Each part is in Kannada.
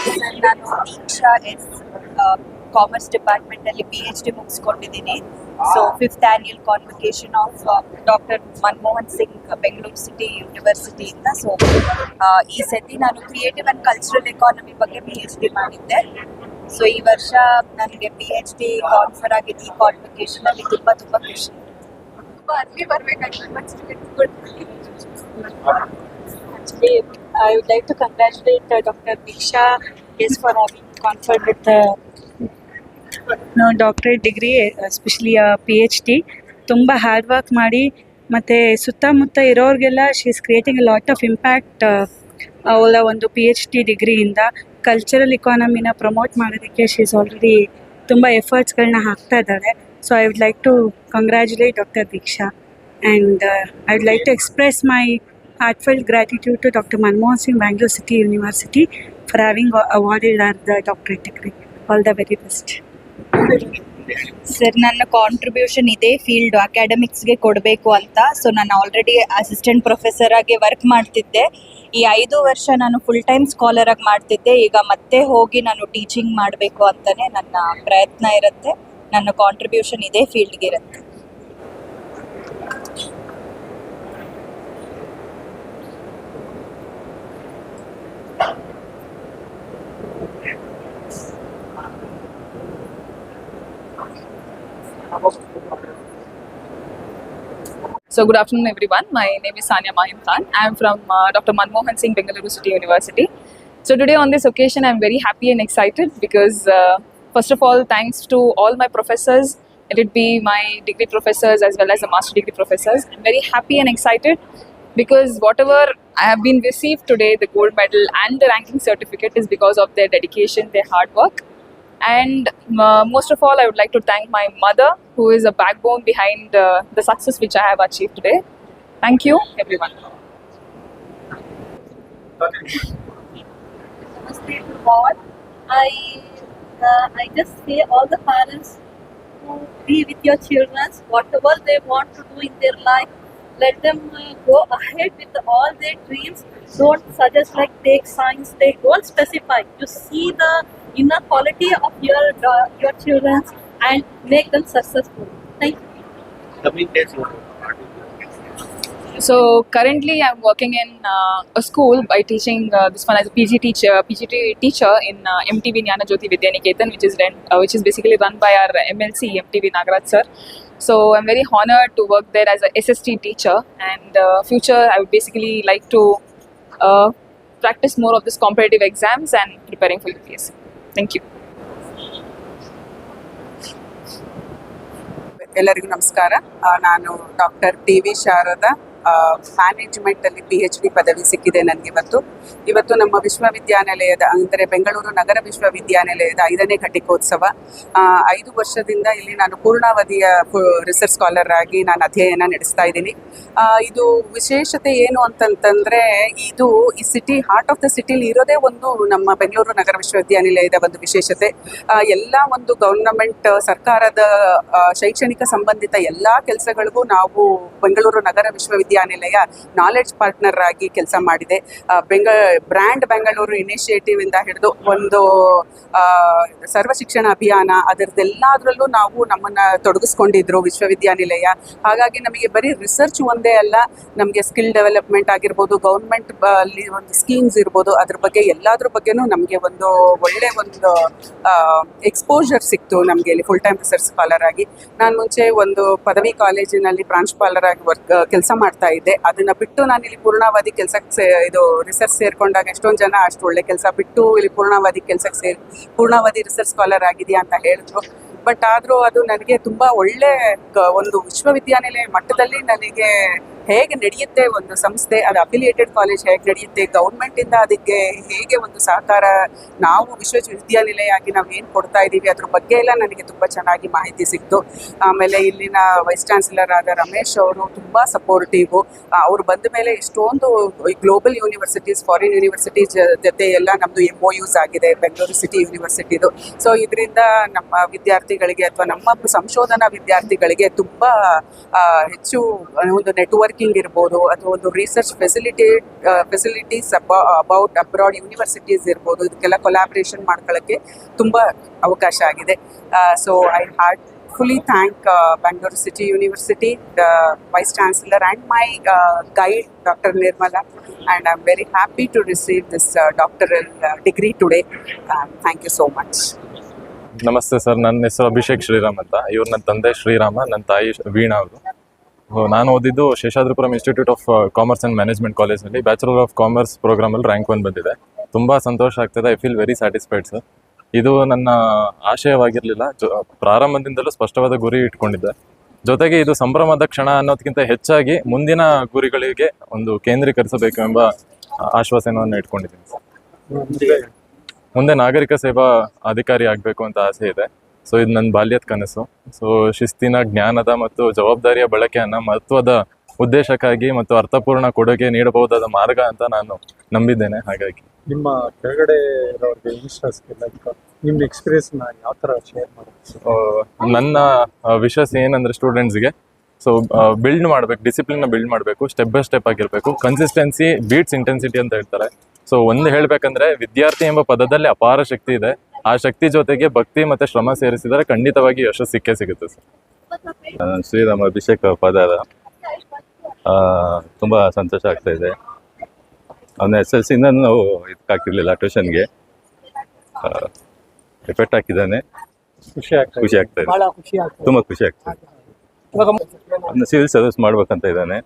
ಸರ್, ನಾನು ದೀಕ್ಷಾ ಎಸ್ ಕಾಮರ್ಸ್ ಡಿಪಾರ್ಟ್ಮೆಂಟಲ್ಲಿ PhD ಮುಗಿಸ್ಕೊಂಡಿದ್ದೀನಿ. So 5th annual convocation of doctor Manmohan Singh Bengaluru city ಯೂನಿವರ್ಸಿಟಿಯಿಂದ. ಸೊ ಈ ಸತಿ ನಾನು ಕ್ರಿಯೇಟಿವ್ ಆ್ಯಂಡ್ ಕಲ್ಚರಲ್ ಎಕಾನಮಿ ಬಗ್ಗೆ PhD ಮಾಡಿದ್ದೆ. ಸೊ ಈ ವರ್ಷ ನನಗೆ PhD ಕಾನ್ಫರ್ ಆಗಿದ್ದು ಈ ಕಾನ್ವೊಕೇಶನಲ್ಲಿ ತುಂಬ ಖುಷಿ. ತುಂಬ ಅರ್ಲಿ ಬರಬೇಕಾಗಿತ್ತು. Actually, I would like to congratulate Dr. Diksha yes for having conferred with the doctorate degree, especially a PhD. ತುಂಬ ಹಾರ್ಡ್ ವರ್ಕ್ ಮಾಡಿ ಮತ್ತು ಸುತ್ತಮುತ್ತ ಇರೋರಿಗೆಲ್ಲ she is creating a lot of impact ಅವಳ ಒಂದು PhD ಡಿಗ್ರಿಯಿಂದ. ಕಲ್ಚರಲ್ ಇಕಾನಮಿನ ಪ್ರಮೋಟ್ ಮಾಡೋದಕ್ಕೆ ಶಿ ಈಸ್ ಆಲ್ರೆಡಿ ತುಂಬ ಎಫರ್ಟ್ಸ್ಗಳನ್ನ ಹಾಕ್ತಾ ಇದ್ದಾಳೆ. So I would like to congratulate doctor Deeksha and I would like to express my heartfelt gratitude to Dr. Manmohan Singh, Bangalore City University for having awarded her the doctorate degree. All the very best. Sir, ನನ್ನ ಕಾಂಟ್ರಿಬ್ಯೂಷನ್ ಇದೇ ಫೀಲ್ಡ್ ಅಕಾಡೆಮಿಕ್ಸ್ಗೆ ಕೊಡಬೇಕು ಅಂತ. ಸೊ ನಾನು ಆಲ್ರೆಡಿ ಅಸಿಸ್ಟೆಂಟ್ ಪ್ರೊಫೆಸರ್ ಆಗಿ ವರ್ಕ್ ಮಾಡ್ತಿದ್ದೆ. ಈ 5 ವರ್ಷ ನಾನು ಫುಲ್ ಟೈಮ್ ಸ್ಕಾಲರ್ ಆಗಿ ಮಾಡ್ತಿದ್ದೆ. ಈಗ ಮತ್ತೆ ಹೋಗಿ ನಾನು ಟೀಚಿಂಗ್ ಮಾಡಬೇಕು ಅಂತಲೇ ನನ್ನ ಪ್ರಯತ್ನ ಇರುತ್ತೆ. ನನ್ನ ಕಾಂಟ್ರಿಬ್ಯೂಷನ್ ಇದೇ ಫೀಲ್ಡ್ಗೆ ಇರುತ್ತೆ. So good afternoon everyone. My name is Sania Mahim Khan. I am from Dr. Manmohan Singh Bengaluru City University. So today on this occasion I am very happy and excited because first of all thanks to all my professors, let it be my degree professors as well as the master degree professors. I am very happy and excited because whatever I have been received today, the gold medal and the ranking certificate, is because of their dedication, their hard work. And most of all, I would like to thank my mother, who is a backbone behind the success which I have achieved today. Thank you, everyone. Namaste to all. I just say all the parents to be with your children, whatever they want to do in their life, let them go ahead with all their dreams. Don't suggest like take science, don't specify. You see the inner quality of your children and make them successful. Thank you. So currently I'm working in a school by teaching this one as a PG teacher in MTV Jnanajyoti Vidyaniketan, which is basically run by our MLC MTV Nagaraj sir. So I'm very honored to work there as a SST teacher, and future I would basically like to practice more of this competitive exams and preparing for UPSC. Thank you. ಎಲ್ಲರಿಗೂ ನಮಸ್ಕಾರ. ನಾನು ಡಾಕ್ಟರ್ TV ಶಾರದಾ, ಮ್ಯಾನೇಜ್ಮೆಂಟಲ್ಲಿ PhD ಪದವಿ ಸಿಕ್ಕಿದೆ ನನಗೆ ಇವತ್ತು ನಮ್ಮ ವಿಶ್ವವಿದ್ಯಾನಿಲಯದ ಅಂದರೆ ಬೆಂಗಳೂರು ನಗರ ವಿಶ್ವವಿದ್ಯಾನಿಲಯದ 5ನೇ ಘಟಿಕೋತ್ಸವ. 5 ವರ್ಷದಿಂದ ಇಲ್ಲಿ ನಾನು ಪೂರ್ಣಾವಧಿಯ ರಿಸರ್ಚ್ ಸ್ಕಾಲರ್ ಆಗಿ ನಾನು ಅಧ್ಯಯನ ನಡೆಸ್ತಾ ಇದ್ದೀನಿ. ಇದು ವಿಶೇಷತೆ ಏನು ಅಂತಂತಂದರೆ, ಇದು ಈ ಸಿಟಿ ಹಾರ್ಟ್ ಆಫ್ ದ ಸಿಟಿಲಿ ಇರೋದೇ ಒಂದು ನಮ್ಮ ಬೆಂಗಳೂರು ನಗರ ವಿಶ್ವವಿದ್ಯಾನಿಲಯದ ಒಂದು ವಿಶೇಷತೆ. ಎಲ್ಲ ಒಂದು ಗೌರ್ನಮೆಂಟ್ ಸರ್ಕಾರದ ಶೈಕ್ಷಣಿಕ ಸಂಬಂಧಿತ ಎಲ್ಲ ಕೆಲಸಗಳಿಗೂ ನಾವು ಬೆಂಗಳೂರು ನಗರ ವಿಶ್ವವಿದ್ಯಾನಿಲಯ ನಾಲೆಡ್ಜ್ ಪಾರ್ಟ್ನರ್ ಆಗಿ ಕೆಲಸ ಮಾಡಿದೆ. ಬ್ರ್ಯಾಂಡ್ ಬೆಂಗಳೂರು ಇನಿಷಿಯೇಟಿವ್ ಇಂದ ಹಿಡಿದು ಒಂದು ಸರ್ವ ಶಿಕ್ಷಣ ಅಭಿಯಾನ, ಅದರದ್ದೆಲ್ಲದರಲ್ಲೂ ನಾವು ನಮ್ಮನ್ನು ತೊಡಗಿಸ್ಕೊಂಡಿದ್ರು ವಿಶ್ವವಿದ್ಯಾನಿಲಯ. ಹಾಗಾಗಿ ನಮಗೆ ಬರೀ ರಿಸರ್ಚ್ ಒಂದೇ ಅಲ್ಲ, ನಮಗೆ ಸ್ಕಿಲ್ ಡೆವಲಪ್ಮೆಂಟ್ ಆಗಿರ್ಬೋದು, ಗೌರ್ಮೆಂಟ್ ಅಲ್ಲಿ ಒಂದು ಸ್ಕೀಮ್ಸ್ ಇರ್ಬೋದು, ಅದ್ರ ಬಗ್ಗೆ ಎಲ್ಲದ್ರ ಬಗ್ಗೆನೂ ನಮಗೆ ಒಂದು ಒಳ್ಳೆ ಒಂದು ಎಕ್ಸ್ಪೋಜರ್ ಸಿಕ್ತು ನಮಗೆ ಇಲ್ಲಿ ಫುಲ್ ಟೈಮ್ ರಿಸರ್ಚ್ ಸ್ಕಾಲರ್ ಆಗಿ. ನಾನು ಮುಂಚೆ ಒಂದು ಪದವಿ ಕಾಲೇಜಿನಲ್ಲಿ ಪ್ರಾಂಶುಪಾಲರಾಗಿ ಕೆಲಸ ಮಾಡ್ತಾ ಇದ್ದೆ. ಅದನ್ನು ಬಿಟ್ಟು ನಾನು ಇಲ್ಲಿ ಪೂರ್ಣಾವಧಿ ಕೆಲಸಕ್ಕೆ ರಿಸರ್ಚ್ ಸೇರ್ಕೊಂಡಾಗ ಎಷ್ಟೊಂದು ಜನ ಅಷ್ಟು ಒಳ್ಳೆ ಕೆಲಸ ಬಿಟ್ಟು ಇಲ್ಲಿ ಪೂರ್ಣಾವಧಿ ರಿಸರ್ಚ್ ಸ್ಕಾಲರ್ ಆಗಿದೆಯಾ ಅಂತ ಹೇಳಿದ್ರು. ಬಟ್ ಆದರೂ ಅದು ನನಗೆ ತುಂಬ ಒಳ್ಳೆ ಒಂದು ವಿಶ್ವವಿದ್ಯಾನಿಲಯ ಮಟ್ಟದಲ್ಲಿ ನನಗೆ ಹೇಗೆ ನಡೆಯುತ್ತೆ ಒಂದು ಸಂಸ್ಥೆ, ಅದು ಅಫಿಲಿಯೇಟೆಡ್ ಕಾಲೇಜ್ ಹೇಗೆ ನಡೆಯುತ್ತೆ, ಗೌರ್ಮೆಂಟಿಂದ ಅದಕ್ಕೆ ಹೇಗೆ ಒಂದು ಸಹಕಾರ, ನಾವು ವಿಶ್ವವಿದ್ಯಾನಿಲಯ ಆಗಿ ನಾವು ಏನು ಕೊಡ್ತಾ ಇದ್ದೀವಿ ಅದ್ರ ಬಗ್ಗೆ ಎಲ್ಲ ನನಗೆ ತುಂಬ ಚೆನ್ನಾಗಿ ಮಾಹಿತಿ ಸಿಕ್ತು. ಆಮೇಲೆ ಇಲ್ಲಿನ ವೈಸ್ ಚಾನ್ಸಲರ್ ಆದ ರಮೇಶ್ ಅವರು ತುಂಬ ಸಪೋರ್ಟಿವು. ಅವ್ರು ಬಂದ ಮೇಲೆ ಎಷ್ಟೊಂದು ಗ್ಲೋಬಲ್ ಯೂನಿವರ್ಸಿಟೀಸ್, ಫಾರಿನ್ ಯೂನಿವರ್ಸಿಟೀಸ್ ಜೊತೆ ಎಲ್ಲ ನಮ್ಮದು MOUs ಆಗಿದೆ ಬೆಂಗಳೂರು ಸಿಟಿ ಯೂನಿವರ್ಸಿಟಿದು. ಸೊ ಇದರಿಂದ ನಮ್ಮ ವಿದ್ಯಾರ್ಥಿಗಳಿಗೆ ಅಥವಾ ನಮ್ಮ ಸಂಶೋಧನಾ ವಿದ್ಯಾರ್ಥಿಗಳಿಗೆ ತುಂಬ ಹೆಚ್ಚು ಒಂದು ನೆಟ್ವರ್ಕ್ ನೆಟ್ವರ್ಕಿಂಗ್ ಇರ್ಬೋದು ಅಥವಾ ಒಂದು research facilities about abroad universities ಇರ್ಬೋದು, ಇದಕ್ಕೆಲ್ಲ ಕೊಲಾಬ್ರೇಷನ್ ಮಾಡ್ಕೊಳ್ಳೋಕ್ಕೆ ತುಂಬ ಅವಕಾಶ ಆಗಿದೆ. So I heartfully thank Bangalore City University, the Vice Chancellor and my guide Dr. Nirmala, and I'm very happy to receive this doctoral degree today. Thank you so much. ನಮಸ್ತೆ ಸರ್, ನನ್ನ ಹೆಸರು ಅಭಿಷೇಕ್ ಶ್ರೀರಾಮ್ ಅಂತ. ಇವ್ರು ನನ್ನ ತಂದೆ ಶ್ರೀರಾಮ, ನನ್ನ ತಾಯಿ ವೀಣಾ ಅವರು. ನಾನು ಓದಿದ್ದು Seshadripuram institute of commerce and management ಕಾಲೇಜಲ್ಲಿ ಬ್ಯಾಚುಲರ್ ಆಫ್ ಕಾಮರ್ಸ್ ಪ್ರೋಗ್ರಾಮಲ್ಲಿ ರ್ಯಾಂಕ್ 1 ಬಂದಿದೆ. ತುಂಬ ಸಂತೋಷ ಆಗ್ತದೆ. I feel very satisfied sir. ಇದು ನನ್ನ ಆಶಯವಾಗಿರಲಿಲ್ಲ, ಪ್ರಾರಂಭದಿಂದಲೂ ಸ್ಪಷ್ಟವಾದ ಗುರಿ ಇಟ್ಕೊಂಡಿದ್ದೆ. ಜೊತೆಗೆ ಇದು ಸಂಭ್ರಮದ ಕ್ಷಣ ಅನ್ನೋದಕ್ಕಿಂತ ಹೆಚ್ಚಾಗಿ ಮುಂದಿನ ಗುರಿಗಳಿಗೆ ಒಂದು ಕೇಂದ್ರೀಕರಿಸಬೇಕು ಎಂಬ ಆಶ್ವಾಸನೆಯನ್ನು ಇಟ್ಕೊಂಡಿದ್ದೀನಿ ಸರ್. ಮುಂದೆ ನಾಗರಿಕ ಸೇವಾ ಅಧಿಕಾರಿ ಆಗಬೇಕು ಅಂತ ಆಸೆ ಇದೆ. ಸೊ ಇದು ನನ್ನ ಬಾಲ್ಯದ ಕನಸು. ಸೊ ಶಿಸ್ತಿನ, ಜ್ಞಾನದ ಮತ್ತು ಜವಾಬ್ದಾರಿಯ ಬಳಕೆಯನ್ನು ಮಹತ್ವದ ಉದ್ದೇಶಕ್ಕಾಗಿ ಮತ್ತು ಅರ್ಥಪೂರ್ಣ ಕೊಡುಗೆ ನೀಡಬಹುದಾದ ಮಾರ್ಗ ಅಂತ ನಾನು ನಂಬಿದ್ದೇನೆ. ಹಾಗಾಗಿ ನಿಮ್ಮ ಕೆಳಗಡೆ ಇರೋರಿಗೆ ನಿಮ್ಮ ಎಕ್ಸ್ಪೀರಿಯನ್ಸ್ನ ಯಾವ ಥರ ಶೇರ್ ಮಾಡೋದು? ನನ್ನ ವಿಷಸ್ ಏನಂದರೆ ಸ್ಟೂಡೆಂಟ್ಸ್ಗೆ ಸೊ ಬಿಲ್ಡ್ ಮಾಡಬೇಕು, ಡಿಸಿಪ್ಲಿನ್ನ ಬಿಲ್ಡ್ ಮಾಡಬೇಕು, ಸ್ಟೆಪ್ ಬೈ ಸ್ಟೆಪ್ ಆಗಿರಬೇಕು. ಕನ್ಸಿಸ್ಟೆನ್ಸಿ ಬೀಟ್ಸ್ ಇಂಟೆನ್ಸಿಟಿ ಅಂತ ಹೇಳ್ತಾರೆ. ಸೊ ಒಂದು ಹೇಳಬೇಕಂದ್ರೆ ವಿದ್ಯಾರ್ಥಿ ಎಂಬ ಪದದಲ್ಲಿ ಅಪಾರ ಶಕ್ತಿ ಇದೆ. ಆ ಶಕ್ತಿ ಜೊತೆಗೆ ಭಕ್ತಿ ಮತ್ತು ಶ್ರಮ ಸೇರಿಸಿದರೆ ಖಂಡಿತವಾಗಿ ಯಶಸ್ಸು ಸಿಕ್ಕೇ ಸಿಗುತ್ತೆ ಸರ್. ಶ್ರೀರಾಮ ಅಭಿಷೇಕ್ ಪದಾರ. ತುಂಬ ಸಂತೋಷ ಆಗ್ತಾ ಇದೆ. ಅವನ SLC ನಾವು ಇದಕ್ಕೆ ಹಾಕಿರಲಿಲ್ಲ, ಟ್ಯೂಷನ್ಗೆ ಎಫೆಕ್ಟ್ ಹಾಕಿದ್ದಾನೆ. ಖುಷಿ ಆಗ್ತಾ ಇದೆ, ತುಂಬ ಖುಷಿ ಆಗ್ತಾ ಇದೆ. ಅವನು ಸಿವಿಲ್ ಸರ್ವಿಸ್ ಮಾಡ್ಬೇಕಂತ ಇದ್ದಾನೆ.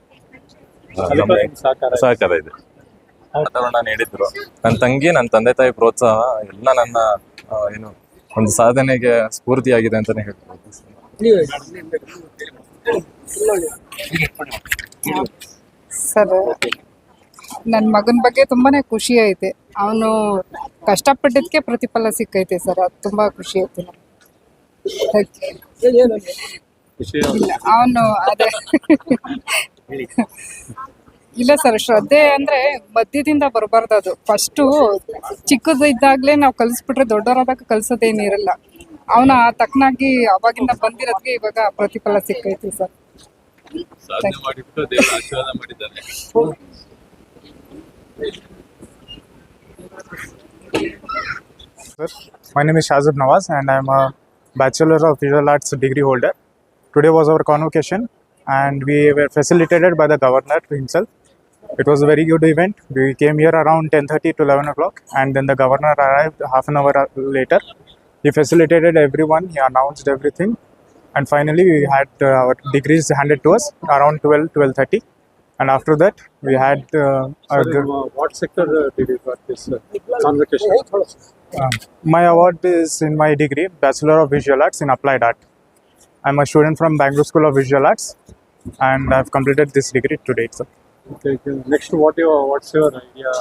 ಸಹಕಾರ ಇದೆ. ವಾತಾವರಣ ನೀಡಿದ್ರು. ನನ್ನ ತಂಗಿ, ನನ್ನ ತಂದೆ ತಾಯಿ ಪ್ರೋತ್ಸಾಹ ಎಲ್ಲ ನನ್ನ ಏನು ಒಂದು ಸಾಧನೆಗೆ ಸ್ಫೂರ್ತಿಯಾಗಿದೆ ಅಂತಲೇ ಹೇಳ್ಬೋದು. ಸರ್, ನನ್ನ ಮಗನ ಬಗ್ಗೆ ತುಂಬಾನೇ ಖುಷಿ ಐತೆ. ಅವನು ಕಷ್ಟಪಟ್ಟಿದ್ದಕ್ಕೆ ಪ್ರತಿಫಲ ಸಿಕ್ಕೈತೆ ಸರ್, ಅದು ತುಂಬಾ ಖುಷಿ ಐತೆ. ಅವನು ಅದೇ ಇಲ್ಲ ಸರ್, ಶ್ರದ್ಧೆ ಅಂದ್ರೆ ಮಧ್ಯದಿಂದ ಬರಬಾರ್ದು. ಅದು ಫಸ್ಟು ಚಿಕ್ಕದು ಇದ್ದಾಗಲೇ ನಾವು ಕಲಿಸ್ಬಿಟ್ರೆ ದೊಡ್ಡವರಾದಾಗ ಕಲಿಸೋದೇನಿರಲ್ಲ. ಅವನ ತಕ್ಕನಾಗಿ ಅವಾಗಿಂದ ಬಂದಿರೋದಕ್ಕೆ ಇವಾಗ ಪ್ರತಿಫಲ ಸಿಕ್ಕೈತಿ sir. My name is Shazib Nawaz and I am a Bachelor of Visual Arts degree holder. Today was our convocation and we were facilitated by the Governor himself. It was a very good event. We came here around 10:30 to 11 o'clock and then the Governor arrived half an hour later. He facilitated everyone, he announced everything, and finally we had our degrees handed to us around 12:30. And after that we had what sector did you got this convocation? My award is in my degree, Bachelor of Visual Arts in Applied Art. I'm a student from Bangalore School of Visual Arts and I've completed this degree today. So. Okay. Next, what's your idea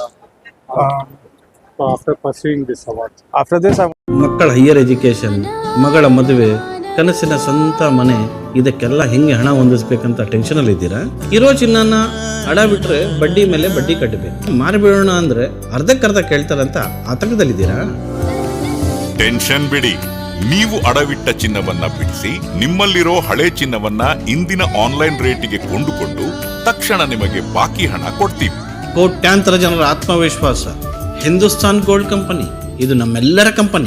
after pursuing this award? After this, ಮಕ್ಕಳ ಹೈಯರ್ ಎಜುಕೇಷನ್, ಮಗಳ ಮದುವೆ, ಕನಸಿನ ಸ್ವಂತ ಮನೆ, ಇದಕ್ಕೆಲ್ಲ ಹೆಂಗೆ ಹಣ ಹೊಂದಿಸ್ಬೇಕಂತ ಟೆನ್ಷನಲ್ಲಿ ಇದ್ದೀರಾ? ಇರೋ ಚಿನ್ನನ ಅಡ ಬಿಟ್ರೆ ಬಡ್ಡಿ ಮೇಲೆ ಬಡ್ಡಿ ಕಟ್ಟಬೇಕು. ಮಾರಿಬಿಡೋಣ ಅಂದ್ರೆ ಅರ್ಧಕ್ಕರ್ಧ ಕೇಳ್ತಾರಂತ ಆತಂಕದಲ್ಲಿದ್ದೀರಾ? ಟೆನ್ಷನ್ ಬಿಡಿ, ನೀವು ಅಡವಿಟ್ಟ ಚಿನ್ನವನ್ನ ಬಿಡಿಸಿ ನಿಮ್ಮಲ್ಲಿರೋ ಹಳೆ ಚಿನ್ನವನ್ನ ಇಂದಿನ ಆನ್ಲೈನ್ ರೇಟಿಗೆ ಕೊಂಡುಕೊಂಡು ತಕ್ಷಣ ನಿಮಗೆ ಬಾಕಿ ಹಣ ಕೊಡ್ತೀವಿ. ಕೋಟ್ಯಾಂತರ ಜನರ ಆತ್ಮವಿಶ್ವಾಸ ಹಿಂದೂಸ್ತಾನ್ ಗೋಲ್ಡ್ ಕಂಪನಿ, ಇದು ನಮ್ಮೆಲ್ಲರ ಕಂಪನಿ.